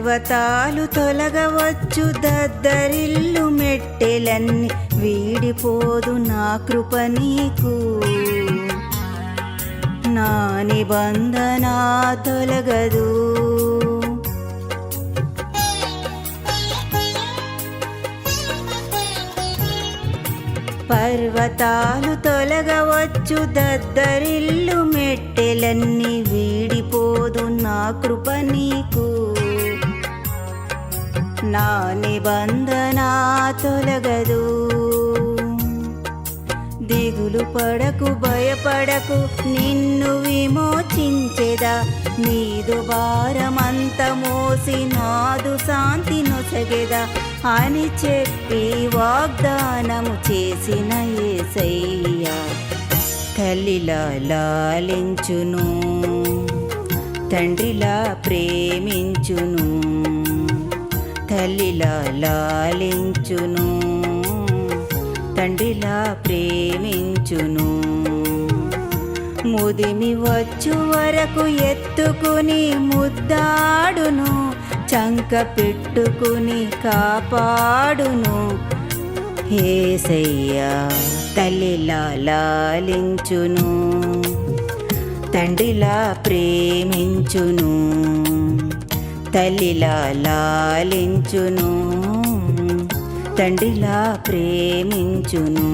పర్వతాలు తొలగవచ్చు, దద్దరిల్లు మెట్టెలన్నీ వీడిపోదు నా కృప నీకు. నా నిబంధన తొలగదు. పర్వతాలు తొలగవచ్చు, దద్దరిల్లు మెట్టెలన్నీ వీడిపోదు నా కృప నీకు. నా నిబంధన తొలగదు. దిగులు పడకు, భయపడకు, నిన్ను విమోచించెదా. నీదు భారమంత మోసి నాదు శాంతి నొసగెదా అని చెప్పి వాగ్దానము చేసిన యేసయ్యా తల్లిలా లాలించును, తండ్రిలా ప్రేమించును. తల్లిలా లాలించును, తండ్రిలా ప్రేమించును. ముదిమి వచ్చు వరకు ఎత్తుకుని ముద్దాడును, చంక పెట్టుకుని కాపాడును. యేసయ్యా తల్లిలా లాలించును, తండ్రిలా ప్రేమించును. తల్లిలా లాలించును, తండ్రిలా ప్రేమించును.